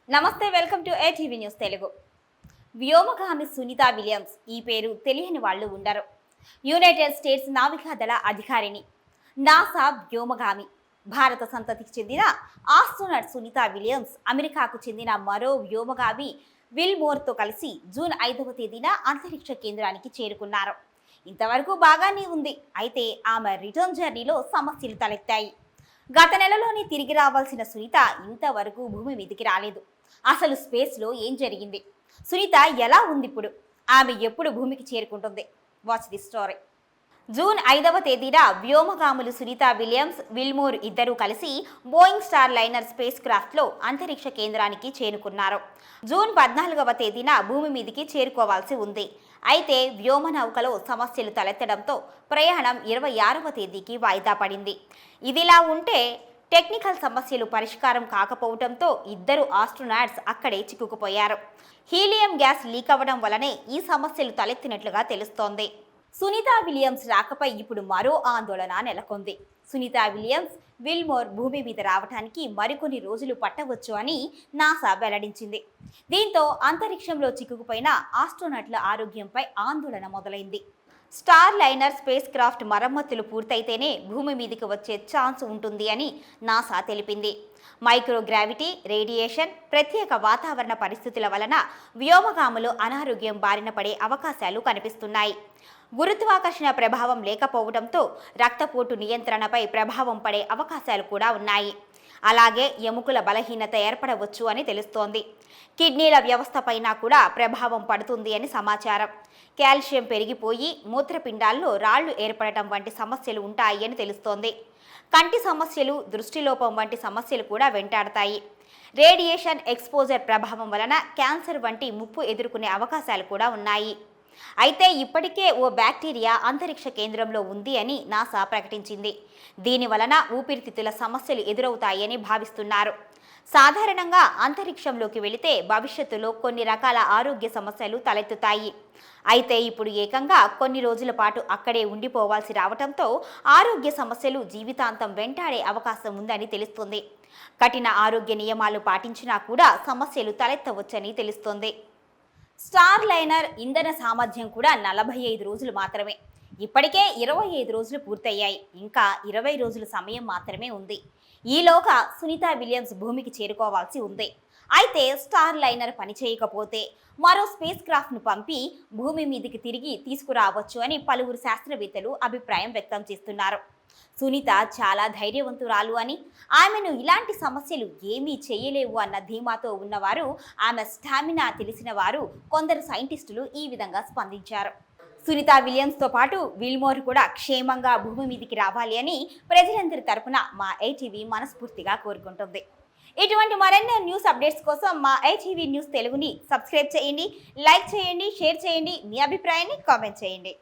నమస్తే, welcome to ATV news Telugu. వ్యోమగామి Sunita Williams ఈ పేరు తెలియని వాళ్ళు ఉండరు. యునైటెడ్ స్టేట్స్ నావికాదళ అధికారిని, నాసా వ్యోమగామి, భారత సంతతికి చెందిన ఆస్ట్రోనట్ సునీత విలియమ్స్ అమెరికాకు చెందిన మరో వ్యోమగామి విల్మోర్తో కలిసి జూన్ 5వ తేదీన అంతరిక్ష కేంద్రానికి చేరుకున్నారు. ఇంతవరకు బాగానే ఉంది. అయితే ఆమె రిటర్న్ జర్నీలో సమస్యలు తలెత్తాయి. గత నెలలోనే తిరిగి రావాల్సిన సునీత ఇంతవరకు భూమి మీదికి రాలేదు. అసలు స్పేస్లో ఏం జరిగింది? సునీత ఎలా ఉంది ఇప్పుడు? ఆమె ఎప్పుడు భూమికి చేరుకుంటుంది? Watch the story. జూన్ 5వ తేదీన వ్యోమగాములు సునీత విలియమ్స్, విల్మోర్ ఇద్దరూ కలిసి బోయింగ్ స్టార్ లైనర్ స్పేస్ క్రాఫ్ట్లో అంతరిక్ష కేంద్రానికి చేరుకున్నారు. జూన్ 14వ తేదీన భూమి మీదికి చేరుకోవాల్సి ఉంది. అయితే వ్యోమనౌకలో సమస్యలు తలెత్తడంతో ప్రయాణం 26వ తేదీకి వాయిదా పడింది. ఇదిలా ఉంటే టెక్నికల్ సమస్యలు పరిష్కారం కాకపోవడంతో ఇద్దరు ఆస్ట్రోనాట్స్ అక్కడే చిక్కుకుపోయారు. హీలియం గ్యాస్ లీక్ అవ్వడం వలనే ఈ సమస్యలు తలెత్తినట్లుగా తెలుస్తోంది. సునీత విలియమ్స్ రాకపై ఇప్పుడు మరో ఆందోళన నెలకొంది. సునీత విలియమ్స్, విల్మోర్ భూమి మీద రావడానికి మరికొన్ని రోజులు పట్టవచ్చు అని నాసా వెల్లడించింది. దీంతో అంతరిక్షంలో చిక్కుకుపోయిన ఆస్ట్రోనట్ల ఆరోగ్యంపై ఆందోళన మొదలైంది. స్టార్ లైనర్ స్పేస్ క్రాఫ్ట్ మరమ్మతులు పూర్తయితేనే భూమి మీదకి వచ్చే ఛాన్స్ ఉంటుంది అని నాసా తెలిపింది. మైక్రోగ్రావిటీ, రేడియేషన్, ప్రత్యేక వాతావరణ పరిస్థితుల వలన వ్యోమగాములు అనారోగ్యం బారిన పడే అవకాశాలు కనిపిస్తున్నాయి. గురుత్వాకర్షణ ప్రభావం లేకపోవడంతో రక్తపోటు నియంత్రణపై ప్రభావం పడే అవకాశాలు కూడా ఉన్నాయి. అలాగే ఎముకల బలహీనత ఏర్పడవచ్చు అని తెలుస్తోంది. కిడ్నీల వ్యవస్థపైన కూడా ప్రభావం పడుతుంది అని సమాచారం. కాల్షియం పెరిగిపోయి మూత్రపిండాల్లో రాళ్లు ఏర్పడటం వంటి సమస్యలు ఉంటాయి అని తెలుస్తోంది. కంటి సమస్యలు, దృష్టిలోపం వంటి సమస్యలు కూడా వెంటాడతాయి. రేడియేషన్ ఎక్స్పోజర్ ప్రభావం వలన క్యాన్సర్ వంటి ముప్పు ఎదుర్కొనే అవకాశాలు కూడా ఉన్నాయి. అయితే ఇప్పటికే ఓ బ్యాక్టీరియా అంతరిక్ష కేంద్రంలో ఉంది అని నాసా ప్రకటించింది. దీని వలన ఊపిరితిత్తుల సమస్యలు ఎదురవుతాయని భావిస్తున్నారు. సాధారణంగా అంతరిక్షంలోకి వెళితే భవిష్యత్తులో కొన్ని రకాల ఆరోగ్య సమస్యలు తలెత్తుతాయి. అయితే ఇప్పుడు ఏకంగా కొన్ని రోజుల పాటు అక్కడే ఉండిపోవాల్సి రావడంతో ఆరోగ్య సమస్యలు జీవితాంతం వెంటాడే అవకాశం ఉందని తెలుస్తుంది. కఠిన ఆరోగ్య నియమాలు పాటించినా కూడా సమస్యలు తలెత్తవచ్చని తెలుస్తోంది. స్టార్ లైనర్ ఇంధన సామర్థ్యం కూడా 45 రోజులు మాత్రమే. ఇప్పటికే 25 రోజులు పూర్తయ్యాయి. ఇంకా 20 రోజుల సమయం మాత్రమే ఉంది. ఈలోగా సునీత విలియమ్స్ భూమికి చేరుకోవాల్సి ఉంది. అయితే స్టార్ లైనర్ పనిచేయకపోతే మరో స్పేస్ క్రాఫ్ట్ను పంపి భూమి మీదకి తిరిగి తీసుకురావచ్చు అని పలువురు శాస్త్రవేత్తలు అభిప్రాయం వ్యక్తం చేస్తున్నారు. సునీత చాలా ధైర్యవంతురాలు అని, ఆమెను ఇలాంటి సమస్యలు ఏమీ చేయలేవు అన్న ధీమాతో ఉన్నవారు, ఆమె స్టామినా తెలిసిన వారు కొందరు సైంటిస్టులు ఈ విధంగా స్పందించారు. సునీత విలియమ్స్తో పాటు విల్మోర్ కూడా క్షేమంగా భూమి మీదికి రావాలి అని ప్రజలందరి తరపున మా ఏటీవీ మనస్ఫూర్తిగా కోరుకుంటుంది. ఇటువంటి మరెన్నో న్యూస్ అప్డేట్స్ కోసం మా ఏటీవీ న్యూస్ తెలుగుని సబ్స్క్రైబ్ చేయండి, లైక్ చేయండి, షేర్ చేయండి, మీ అభిప్రాయాన్ని కామెంట్ చేయండి.